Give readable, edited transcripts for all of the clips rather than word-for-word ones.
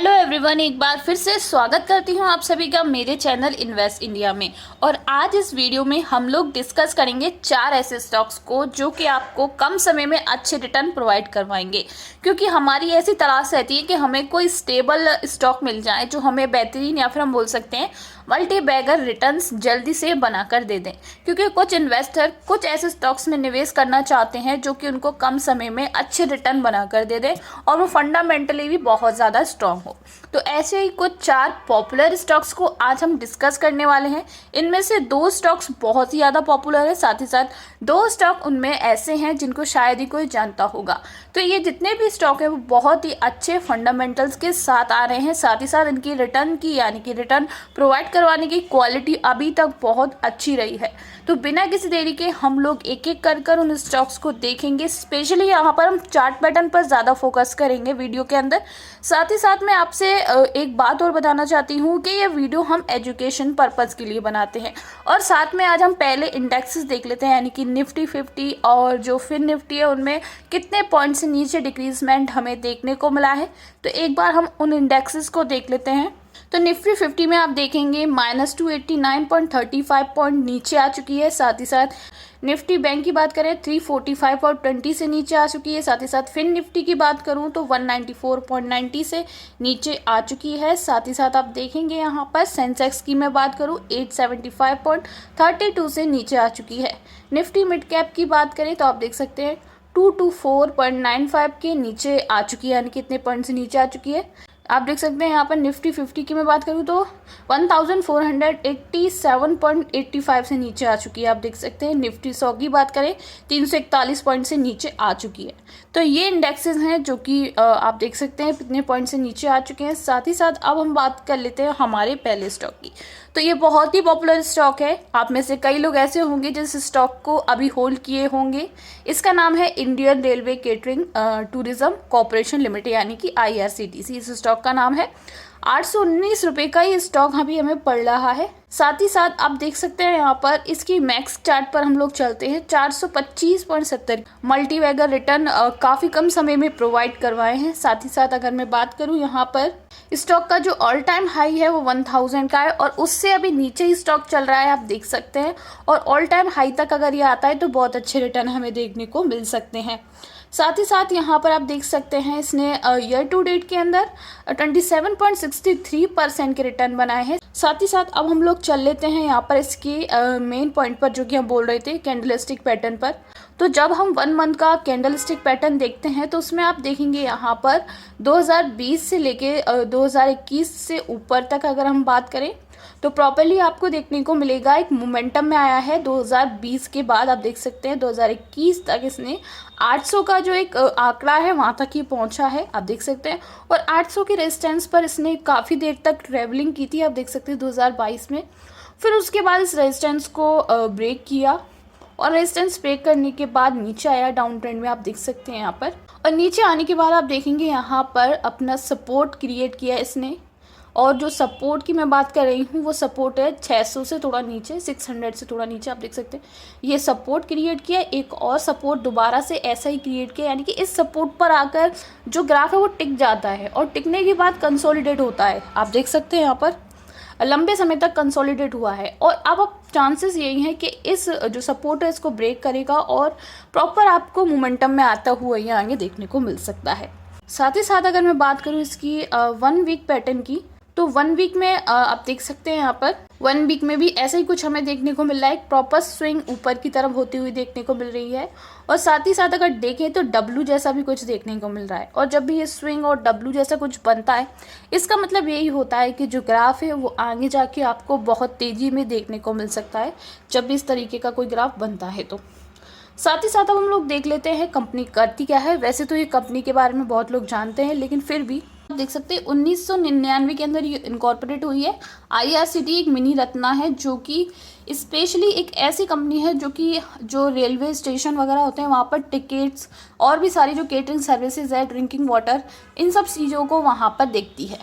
Hello everyone, एक बार फिर से स्वागत करती हूँ आप सभी का मेरे चैनल इन्वेस्ट इंडिया में। और आज इस वीडियो में हम लोग डिस्कस करेंगे 4 ऐसे स्टॉक्स को जो कि आपको कम समय में अच्छे रिटर्न प्रोवाइड करवाएंगे। क्योंकि हमारी ऐसी तलाश रहती है कि हमें कोई स्टेबल स्टॉक मिल जाए जो हमें बेहतरीन या फिर हम बोल सकते हैं मल्टी बैगर रिटर्न्स जल्दी से बनाकर दे दें। क्योंकि कुछ इन्वेस्टर कुछ ऐसे स्टॉक्स में निवेश करना चाहते हैं जो कि उनको कम समय में अच्छे रिटर्न बनाकर दे दें और वो फंडामेंटली भी बहुत ज़्यादा स्ट्रांग हो। तो ऐसे ही कुछ 4 पॉपुलर स्टॉक्स को आज हम डिस्कस करने वाले हैं। इनमें से 2 स्टॉक्स बहुत ही ज़्यादा पॉपुलर है, साथ ही साथ 2 स्टॉक उनमें ऐसे हैं जिनको शायद ही कोई जानता होगा। तो ये जितने भी स्टॉक हैं वो बहुत ही अच्छे फंडामेंटल्स के साथ आ रहे हैं, साथ ही साथ इनकी रिटर्न की यानी कि रिटर्न प्रोवाइड करवाने की क्वालिटी अभी तक बहुत अच्छी रही है। तो बिना किसी देरी के हम लोग एक एक कर उन स्टॉक्स को देखेंगे। स्पेशली यहाँ पर हम चार्ट पैटर्न पर ज़्यादा फोकस करेंगे वीडियो के अंदर। साथ ही साथ मैं आपसे एक बात और बताना चाहती हूँ कि ये वीडियो हम एजुकेशन पर्पज़ के लिए बनाते हैं। और साथ में आज हम पहले इंडेक्सेस देख लेते हैं, यानी कि निफ्टी 50 और जो फिर निफ्टी है उनमें कितने पॉइंट से नीचे डिक्रीजमेंट हमें देखने को मिला है। तो एक बार हम उन इंडेक्सेस को देख लेते हैं। तो निफ्टी 50 में आप देखेंगे -289.35 पॉइंट नीचे आ चुकी है। साथ ही साथ निफ्टी बैंक की बात करें 345.20 से नीचे आ चुकी है। साथ ही साथ फिन निफ्टी की बात करूं तो 194.90 से नीचे आ चुकी है। साथ ही साथ आप देखेंगे यहाँ पर सेंसेक्स की मैं बात करूं 875.32 से नीचे आ चुकी है। निफ्टी मिड कैप की बात करें तो आप देख सकते हैं 224.95 के नीचे आ चुकी है, यानी कितने पॉइंट से नीचे आ चुकी है आप देख सकते हैं। यहाँ पर निफ्टी 50 की मैं बात करूँ तो 1487.85 से नीचे आ चुकी है, आप देख सकते हैं। निफ्टी 100 की बात करें 341 पॉइंट से नीचे आ चुकी है। तो ये इंडेक्सेस हैं जो कि आप देख सकते हैं कितने पॉइंट से नीचे आ चुके हैं। साथ ही साथ अब हम बात कर लेते हैं हमारे पहले स्टॉक की। तो ये बहुत ही पॉपुलर स्टॉक है, आप में से कई लोग ऐसे होंगे जिस स्टॉक को अभी होल्ड किए होंगे। इसका नाम है Indian railway catering tourism corporation limited, यानी कि IRCTC इस स्टॉक का नाम है। 819 रुपये का ये स्टॉक अभी हमें पड़ रहा है। साथ ही साथ आप देख सकते हैं यहाँ पर इसकी मैक्स चार्ट पर हम लोग चलते हैं 425.70 मल्टी बैगर रिटर्न काफ़ी कम समय में प्रोवाइड करवाए हैं। साथ ही साथ अगर मैं बात करूँ यहाँ पर स्टॉक का जो ऑल टाइम हाई है वो 1000 का है और उससे अभी नीचे ही स्टॉक चल रहा है, आप देख सकते हैं। और ऑल टाइम हाई तक अगर ये आता है तो बहुत अच्छे रिटर्न हमें देखने को मिल सकते हैं। साथ ही साथ यहाँ पर आप देख सकते हैं इसने ईयर टू डेट के अंदर 27.63% के रिटर्न बनाए हैं। साथ ही साथ अब हम लोग चल लेते हैं यहाँ पर इसके मेन पॉइंट पर, जो कि हम बोल रहे थे कैंडलस्टिक पैटर्न पर। तो जब हम 1 मंथ का कैंडलस्टिक पैटर्न देखते हैं तो उसमें आप देखेंगे यहाँ पर 2020 से लेके 2021 से ऊपर तक अगर हम बात करें तो प्रॉपर्ली आपको देखने को मिलेगा एक मोमेंटम में आया है। 2020 के बाद आप देख सकते हैं 2021 तक इसने 800 का जो एक आंकड़ा है वहाँ तक ही पहुँचा है, आप देख सकते हैं। और 800 के रेजिस्टेंस पर इसने काफ़ी देर तक ट्रेवलिंग की थी, आप देख सकते हैं 2022 में। फिर उसके बाद इस रेजिस्टेंस को ब्रेक किया और रेजिस्टेंस ब्रेक करने के बाद नीचे आया डाउन ट्रेंड में, आप देख सकते हैं यहाँ पर। और नीचे आने के बाद आप देखेंगे यहाँ पर अपना सपोर्ट क्रिएट किया इसने। और जो सपोर्ट की मैं बात कर रही हूँ वो सपोर्ट है 600 से थोड़ा नीचे, 600 से थोड़ा नीचे, आप देख सकते हैं ये सपोर्ट क्रिएट किया। एक और सपोर्ट दोबारा से ऐसा ही क्रिएट किया, यानी कि इस सपोर्ट पर आकर जो ग्राफ है वो टिक जाता है और टिकने के बाद कंसोलिडेट होता है, आप देख सकते हैं यहाँ पर लंबे समय तक कंसोलिडेट हुआ है। और अब चांसेस यही हैं कि इस जो सपोर्ट है इसको ब्रेक करेगा और प्रॉपर आपको मोमेंटम में आता हुआ ये आगे देखने को मिल सकता है। साथ ही साथ अगर मैं बात करूँ इसकी 1 वीक पैटर्न की, तो 1 वीक में आप देख सकते हैं यहाँ पर 1 वीक में भी ऐसा ही कुछ हमें देखने को मिल रहा है। एक प्रॉपर स्विंग ऊपर की तरफ होती हुई देखने को मिल रही है। और साथ ही साथ अगर देखें तो W जैसा भी कुछ देखने को मिल रहा है। और जब भी ये स्विंग और W जैसा कुछ बनता है इसका मतलब यही होता है कि जो ग्राफ है वो आगे जाके आपको बहुत तेज़ी में देखने को मिल सकता है जब भी इस तरीके का कोई ग्राफ बनता है। तो साथ ही साथ अब हम लोग देख लेते हैं कंपनी करती क्या है। वैसे तो ये कंपनी के बारे में बहुत लोग जानते हैं, लेकिन फिर भी आप देख सकते हैं 1999 के अंदर ये इनकॉर्पोरेट हुई है। IRCTC एक मिनी रत्ना है जो कि स्पेशली एक ऐसी कंपनी है जो रेलवे स्टेशन वगैरह होते हैं वहाँ पर टिकट्स और भी सारी जो केटरिंग सर्विसेज है, ड्रिंकिंग वाटर, इन सब चीज़ों को वहाँ पर देखती है।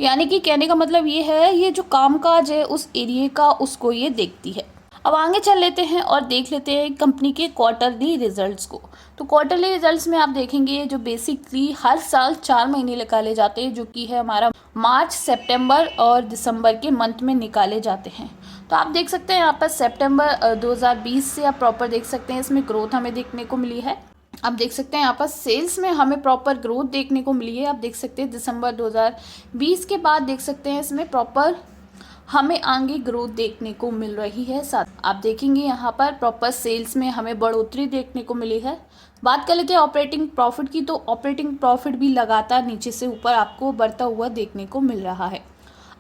यानी कि कहने का मतलब ये है ये जो कामकाज है उस एरिया का उसको ये देखती है। अब आगे चल लेते हैं और देख लेते हैं कंपनी के क्वार्टरली रिजल्ट्स को। तो क्वार्टरली रिजल्ट्स में आप देखेंगे जो बेसिकली हर साल 4 महीने निकाले जाते हैं, जो कि है हमारा मार्च, सितंबर और दिसंबर के मंथ में निकाले जाते हैं। तो आप देख सकते हैं यहाँ पर सितंबर 2020 से आप प्रॉपर देख सकते हैं इसमें ग्रोथ हमें देखने को मिली है। आप देख सकते हैं यहाँ पर सेल्स में हमें प्रॉपर ग्रोथ देखने को मिली है। आप देख सकते हैं दिसंबर 2020 के बाद देख सकते हैं इसमें प्रॉपर हमें आगे ग्रोथ देखने को मिल रही है। साथ आप देखेंगे यहाँ पर प्रॉपर सेल्स में हमें बढ़ोतरी देखने को मिली है। बात कर लेते हैं ऑपरेटिंग प्रॉफिट की, तो ऑपरेटिंग प्रॉफिट भी लगातार नीचे से ऊपर आपको बढ़ता हुआ देखने को मिल रहा है।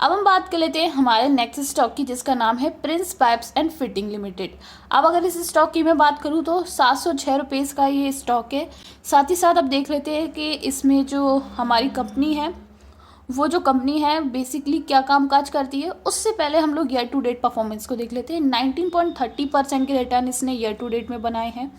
अब हम बात कर लेते हैं हमारे नेक्स्ट स्टॉक की, जिसका नाम है Prince pipes and fitting limited. अब अगर इस स्टॉक की मैं बात करूं तो 706 रुपये का ये स्टॉक है। साथ ही साथ अब देख लेते हैं कि इसमें जो हमारी कंपनी है, वो जो कंपनी है बेसिकली क्या कामकाज करती है। उससे पहले हम लोग ईयर टू डेट परफॉर्मेंस को देख लेते हैं। 19.30% के रिटर्न इसने ईयर टू डेट में बनाए हैं।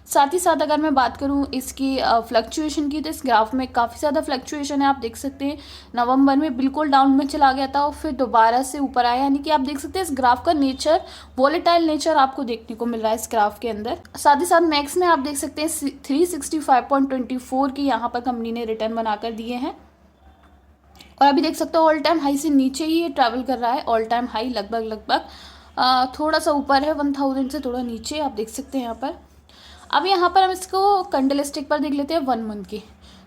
साथ ही साथ अगर मैं बात करूं इसकी फ्लक्चुएशन की, तो इस ग्राफ में काफ़ी ज़्यादा फ्लक्चुएशन है। आप देख सकते हैं नवंबर में बिल्कुल डाउन में चला गया था और फिर दोबारा से ऊपर आया, यानी कि आप देख सकते हैं इस ग्राफ का नेचर, वॉलेटाइल नेचर आपको देखने को मिल रहा है इस ग्राफ के अंदर। साथ ही साथ मैक्स में आप देख सकते हैं 365.24 की यहाँ पर कंपनी ने रिटर्न बनाकर दिए हैं। और अभी देख सकते हो ऑल टाइम हाई से नीचे ही ये ट्रैवल कर रहा है। ऑल टाइम हाई लगभग थोड़ा सा ऊपर है, 1000 से थोड़ा नीचे आप देख सकते हैं यहाँ पर। अब यहाँ पर हम इसको कैंडलस्टिक पर देख लेते हैं 1 मंथ की।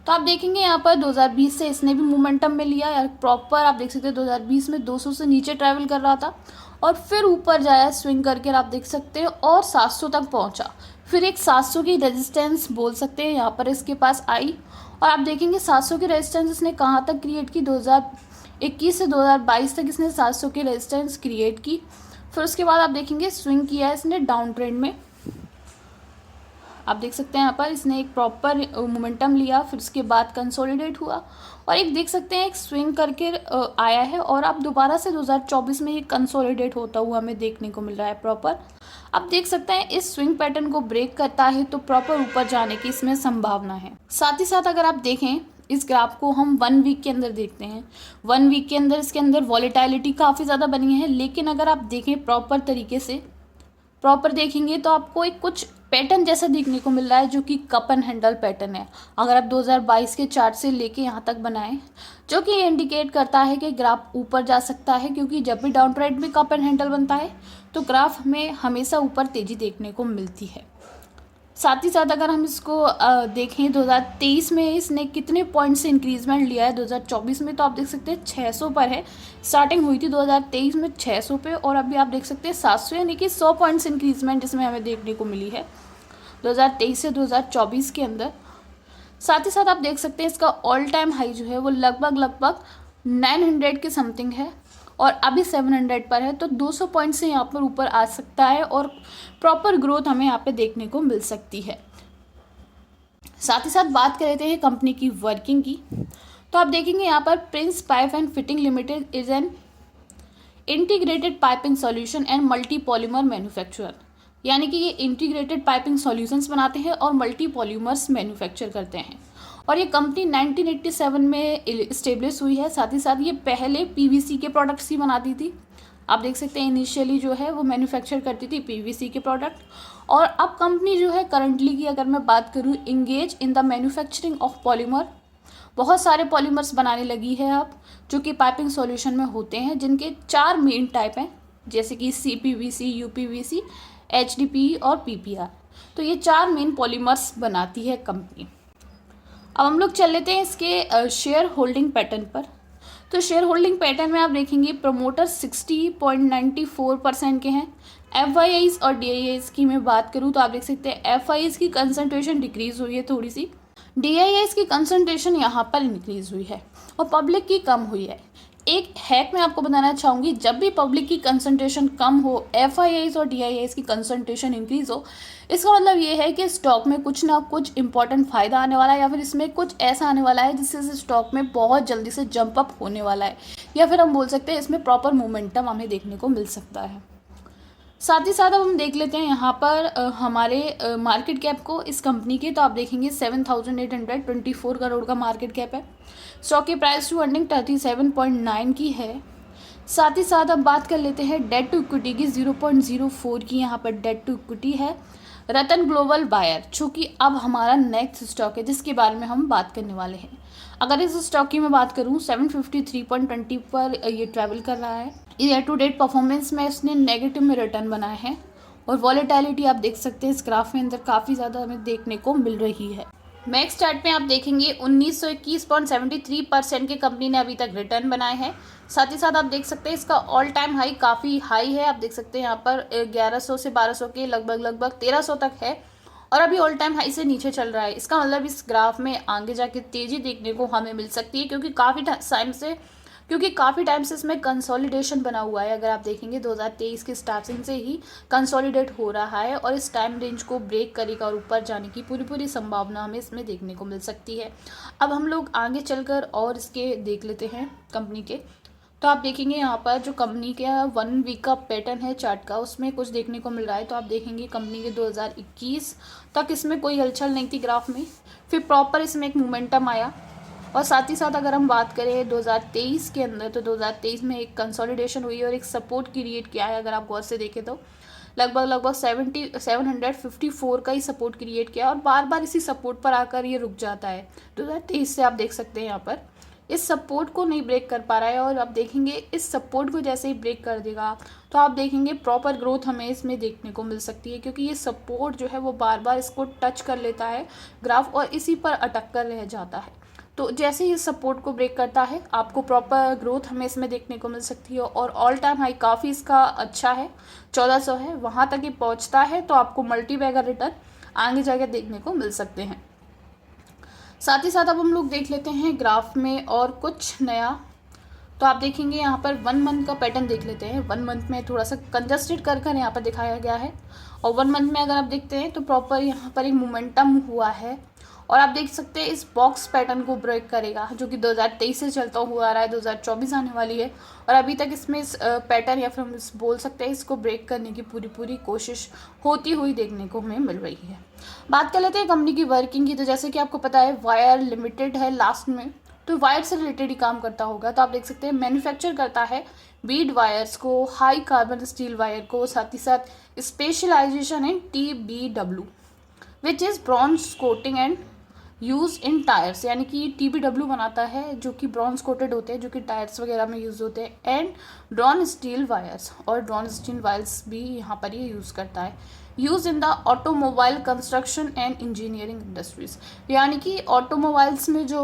तो आप देखेंगे यहाँ पर 2020 से इसने भी मोमेंटम में लिया यार प्रॉपर। आप देख सकते हैं 2020 में 200 से नीचे ट्रैवल कर रहा था और फिर ऊपर जाया स्विंग करके, आप देख सकते हैं, और 700 तक पहुँचा। फिर एक 700 की रेजिस्टेंस बोल सकते हैं यहाँ पर इसके पास आई, और आप देखेंगे 700 की रेजिस्टेंस इसने कहाँ तक क्रिएट की, 2021 से 2022 तक इसने 700 की रेजिस्टेंस क्रिएट की। फिर उसके बाद आप देखेंगे स्विंग किया है इसने डाउन ट्रेंड में। आप देख सकते हैं यहाँ पर इसने एक प्रॉपर मोमेंटम लिया, फिर उसके बाद कंसोलिडेट हुआ और एक देख सकते हैं एक स्विंग करके आया है, और अब दोबारा से 2024 में ये कंसोलिडेट होता हुआ हमें देखने को मिल रहा है प्रॉपर। अब देख सकते हैं इस स्विंग पैटर्न को ब्रेक करता है तो प्रॉपर ऊपर जाने की इसमें संभावना है। साथ ही साथ अगर आप देखें इस ग्राफ को हम 1 वीक के अंदर देखते हैं, 1 वीक के अंदर इसके अंदर वॉलेटिलिटी काफ़ी ज़्यादा बनी है। लेकिन अगर आप देखें प्रॉपर तरीके से प्रॉपर देखेंगे तो आपको एक कुछ पैटर्न जैसा देखने को मिल रहा है, जो कि कप एंड हैंडल पैटर्न है। अगर आप 2022 के चार्ट से लेके यहाँ तक बनाएं, जो कि ये इंडिकेट करता है कि ग्राफ ऊपर जा सकता है, क्योंकि जब भी डाउन ट्रेंड में कप एंड हैंडल बनता है तो ग्राफ में हमेशा ऊपर तेजी देखने को मिलती है। साथ ही साथ अगर हम इसको देखें 2023 में इसने कितने पॉइंट से इंक्रीजमेंट लिया है 2024 में, तो आप देख सकते हैं 600 पर है। स्टार्टिंग हुई थी 2023 में 600 पे, और अभी आप देख सकते हैं 700, यानी कि 100 पॉइंट्स इंक्रीजमेंट इसमें हमें देखने को मिली है 2023 से 2024 के अंदर। साथ ही साथ आप देख सकते हैं इसका ऑल टाइम हाई जो है वो लगभग 900 के समथिंग है और अभी 700 पर है, तो 200 पॉइंट से यहाँ पर ऊपर आ सकता है और प्रॉपर ग्रोथ हमें यहाँ पे देखने को मिल सकती है। साथ ही साथ बात कर लेते हैं कंपनी की वर्किंग की, तो आप देखेंगे यहाँ पर Prince pipe and fitting limited is an integrated piping solution and multi polymer manufacturer, यानी कि ये इंटीग्रेटेड पाइपिंग सॉल्यूशंस बनाते हैं और मल्टी पॉलीमर्स मैन्युफैक्चर करते हैं। और ये कंपनी 1987 में इस्टेब्लिश हुई है। साथ ही साथ ये पहले पीवीसी के प्रोडक्ट्स ही बनाती थी। आप देख सकते हैं इनिशियली जो है वो मैन्युफैक्चर करती थी पीवीसी के प्रोडक्ट, और अब कंपनी जो है करंटली की अगर मैं बात करूँ engage in the manufacturing of polymer, बहुत सारे पॉलीमर्स बनाने लगी है अब, जो कि पाइपिंग सॉल्यूशन में होते हैं, जिनके 4 मेन टाइप हैं, जैसे कि CPVC, UPVC, HDPE और PPR। तो ये 4 मेन पॉलीमर्स बनाती है कंपनी। अब हम लोग चल लेते हैं इसके शेयर होल्डिंग पैटर्न पर। तो शेयर होल्डिंग पैटर्न में आप देखेंगे प्रमोटर 60.94% के हैं। FIIs और DIIs की मैं बात करूँ तो आप देख सकते हैं FIIs की कंसंट्रेशन डिक्रीज हुई है थोड़ी सी, DIIs की कंसंट्रेशन यहाँ पर इंक्रीज हुई है और पब्लिक की कम हुई है। एक हैक मैं आपको बताना चाहूँगी, जब भी पब्लिक की कंसंट्रेशन कम हो, FIIs और DIIs की कंसंट्रेशन इंक्रीज हो, इसका मतलब ये है कि स्टॉक में कुछ ना कुछ इंपॉर्टेंट फ़ायदा आने वाला है, या फिर इसमें कुछ ऐसा आने वाला है जिससे इस स्टॉक में बहुत जल्दी से जंप अप होने वाला है, या फिर हम बोल सकते हैं इसमें प्रॉपर मोमेंटम हमें देखने को मिल सकता है। साथ ही साथ अब हम देख लेते हैं यहाँ पर हमारे मार्केट कैप को इस कंपनी के, तो आप देखेंगे 7,824 करोड़ का मार्केट कैप है। स्टॉक की प्राइस टू अर्निंग 37.9 की है। साथ ही साथ अब बात कर लेते हैं डेट टू इक्विटी की। 0.04 की यहाँ पर डेट टू इक्विटी है। रतन ग्लोबल बायर, जो कि अब हमारा नेक्स्ट स्टॉक है जिसके बारे में हम बात करने वाले हैं। अगर इस स्टॉक की मैं बात करूं 753.20 पर ये ट्रैवल कर रहा है। ईयर टू डेट परफॉर्मेंस में इसने नेगेटिव में रिटर्न बनाए हैं और वॉलेटिलिटी आप देख सकते हैं इस ग्राफ में अंदर काफ़ी ज़्यादा हमें देखने को मिल रही है। मैक्स चार्ट में आप देखेंगे 1921.73% के कंपनी ने अभी तक रिटर्न बनाए हैं। साथ ही साथ आप देख सकते हैं इसका ऑल टाइम हाई काफ़ी हाई है। आप देख सकते हैं यहाँ पर 1100 से 1200 के लगभग 1300 तक है और अभी ऑल टाइम हाई से नीचे चल रहा है। इसका मतलब इस ग्राफ में आगे जाके तेज़ी देखने को हमें मिल सकती है क्योंकि काफ़ी टाइम से इसमें कंसोलिडेशन बना हुआ है। अगर आप देखेंगे 2023 के स्टार्टिंग से ही कंसोलिडेट हो रहा है और इस टाइम रेंज को ब्रेक करेगा और ऊपर जाने की पूरी संभावना हमें इसमें देखने को मिल सकती है। अब हम लोग आगे चलकर और इसके देख लेते हैं कंपनी के। तो आप देखेंगे यहाँ पर जो कंपनी का 1 वीक का पैटर्न है चार्ट का, उसमें कुछ देखने को मिल रहा है। तो आप देखेंगे कंपनी के 2021 तक इसमें कोई हलचल नहीं थी ग्राफ में, फिर प्रॉपर इसमें एक मोमेंटम आया। और साथ ही साथ अगर हम बात करें 2023 के अंदर, तो 2023 में एक कंसोलिडेशन हुई और एक सपोर्ट क्रिएट किया है। अगर आप गौर से देखें तो लगभग 754 का ही सपोर्ट क्रिएट किया और बार बार इसी सपोर्ट पर आकर ये रुक जाता है। 2023 से आप देख सकते हैं यहाँ पर इस सपोर्ट को नहीं ब्रेक कर पा रहा है और आप देखेंगे इस सपोर्ट को जैसे ही ब्रेक कर देगा तो आप देखेंगे प्रॉपर ग्रोथ हमें इसमें देखने को मिल सकती है, क्योंकि ये सपोर्ट जो है वो बार बार इसको टच कर लेता है ग्राफ और इसी पर अटक कर रह जाता है। तो जैसे ही इस सपोर्ट को ब्रेक करता है आपको प्रॉपर ग्रोथ हमें इसमें देखने को मिल सकती है और ऑल टाइम हाई काफ़ी इसका अच्छा है, 1400 है, वहाँ तक ये पहुँचता है तो आपको मल्टी बैगर रिटर्न आगे जाकर देखने को मिल सकते हैं। साथ ही साथ अब हम लोग देख लेते हैं ग्राफ में और कुछ नया। तो आप देखेंगे यहाँ पर 1 मंथ का पैटर्न देख लेते हैं। 1 मंथ में थोड़ा सा कंजस्टेड कर यहाँ पर दिखाया गया है और 1 मंथ में अगर आप देखते हैं तो प्रॉपर यहाँ पर एक मोमेंटम हुआ है और आप देख सकते हैं इस बॉक्स पैटर्न को ब्रेक करेगा जो कि 2023 से चलता हुआ आ रहा है, 2024 आने वाली है और अभी तक इसमें इस पैटर्न या फिर हम बोल सकते हैं इसको ब्रेक करने की पूरी कोशिश होती हुई देखने को हमें मिल रही है। बात कर लेते हैं कंपनी की वर्किंग की। तो जैसे कि आपको पता है वायर लिमिटेड है लास्ट में, तो वायर से रिलेटेड ही काम करता होगा। तो आप देख सकते हैं मैन्युफैक्चर करता है बीड वायर्स को, हाई कार्बन स्टील वायर को, साथ ही साथ specialisation in TBW which is bronze coating and use in tyres, यानी कि TBW बनाता है जो कि ब्रॉन्ज कोटेड होते हैं, जो कि टायर्स वगैरह में यूज़ होते हैं। एंड ड्रॉन स्टील वायर्स, और ड्रॉन स्टील वायर्स भी यहाँ पर ये यूज़ करता है। Use in the automobile construction and engineering industries, यानी कि ऑटोमोबाइल्स में जो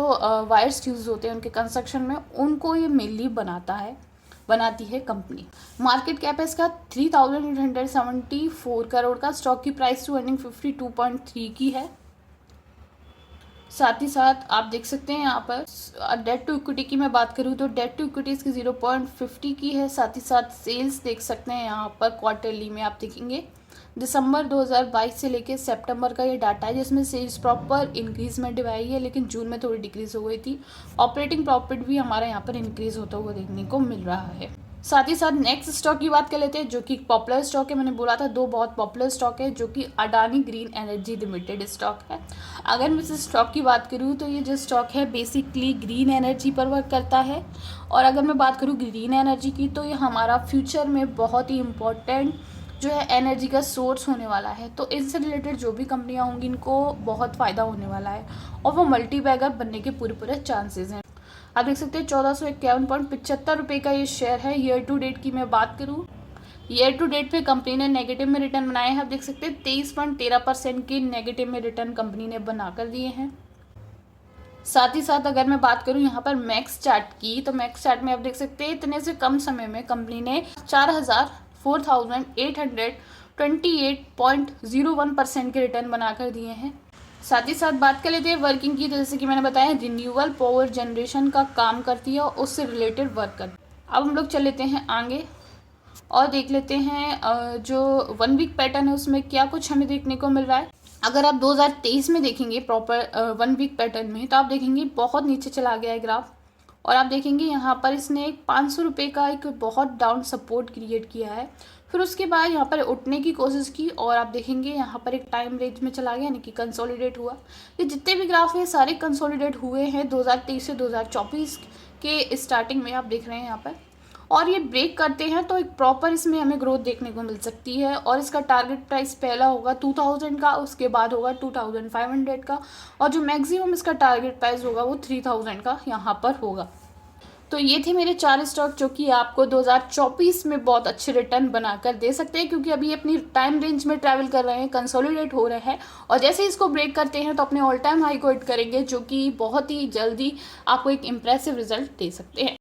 वायर्स यूज़ होते हैं उनके कंस्ट्रक्शन में, उनको ये मेनली बनाती है कंपनी। मार्केट कैप है इसका 3,874 करोड़ का। स्टॉक की प्राइस टू अर्निंग 52.3 की है। साथ ही साथ आप देख सकते हैं यहाँ पर डेट टू इक्विटी की मैं बात करूँ तो डेट टू इक्विटी इसकी 0.50 की है। साथ ही साथ सेल्स देख सकते हैं यहाँ पर क्वार्टरली में आप देखेंगे दिसंबर 2022 से लेकर सितंबर का ये डाटा है जिसमें सेल्स प्रॉपर इंक्रीजमेंट आई है, लेकिन जून में थोड़ी डिक्रीज हो गई थी। ऑपरेटिंग प्रॉफिट भी हमारा यहाँ पर इंक्रीज होता हुआ देखने को मिल रहा है। साथ ही साथ नेक्स्ट स्टॉक की बात कर लेते हैं जो कि पॉपुलर स्टॉक है। मैंने बोला था 2 बहुत पॉपुलर स्टॉक है जो कि Adani green energy limited stock है। अगर मैं इस स्टॉक की बात करूँ तो ये जो स्टॉक है बेसिकली ग्रीन एनर्जी पर वर्क करता है और अगर मैं बात करूँ ग्रीन एनर्जी की तो ये हमारा फ्यूचर में बहुत ही इम्पोर्टेंट जो है एनर्जी का सोर्स होने वाला है। तो इससे रिलेटेड जो भी कंपनियां होंगी इनको बहुत फ़ायदा होने वाला है और वो मल्टी बैगर बनने के पूरे चांसेस हैं। आप देख सकते हैं 1451.75 रुपये का ये शेयर है। ईयर टू डेट की मैं बात करूँ, ईयर टू डेट पे कंपनी ने नेगेटिव में रिटर्न बनाए हैं। आप देख सकते हैं 23.13% के नेगेटिव में रिटर्न कंपनी ने बना कर दिए हैं। साथ ही साथ अगर मैं बात करूं यहाँ पर मैक्स चार्ट की, तो मैक्स चार्ट में आप देख सकते हैं इतने से कम समय में कंपनी ने 4,828.01% के रिटर्न बनाकर दिए हैं। साथ ही साथ बात कर लेते हैं वर्किंग की। तो जैसे कि मैंने बताया रिन्यूएबल पावर जनरेशन का काम करती है और उससे रिलेटेड वर्क करती है। अब हम लोग चल लेते हैं आगे और देख लेते हैं जो 1 वीक पैटर्न है उसमें क्या कुछ हमें देखने को मिल रहा है। अगर आप 2023 में देखेंगे प्रॉपर 1 वीक पैटर्न में, तो आप देखेंगे बहुत नीचे चला गया है ग्राफ और आप देखेंगे यहाँ पर इसने एक 500 रुपये का एक बहुत डाउन सपोर्ट क्रिएट किया है। फिर उसके बाद यहाँ पर उठने की कोशिश की और आप देखेंगे यहाँ पर एक टाइम रेंज में चला गया, यानी कि कंसोलिडेट हुआ। ये जितने भी ग्राफ है सारे कंसोलिडेट हुए हैं 2023 से 2024 के स्टार्टिंग में आप देख रहे हैं यहाँ पर। और ये ब्रेक करते हैं तो एक प्रॉपर इसमें हमें ग्रोथ देखने को मिल सकती है। और इसका टारगेट प्राइस पहला होगा 2000 का, उसके बाद होगा 2500 का, और जो मैक्सिमम इसका टारगेट प्राइस होगा वो 3000 का यहाँ पर होगा। तो ये थे मेरे 4 स्टॉक जो कि आपको 2024 में बहुत अच्छे रिटर्न बनाकर दे सकते हैं, क्योंकि अभी अपनी टाइम रेंज में ट्रैवल कर रहे हैं, कंसोलिडेट हो रहे हैं, और जैसे इसको ब्रेक करते हैं तो अपने ऑल टाइम हाई को हिट करेंगे, जो कि बहुत ही जल्दी आपको एक इम्प्रेसिव रिजल्ट दे सकते हैं।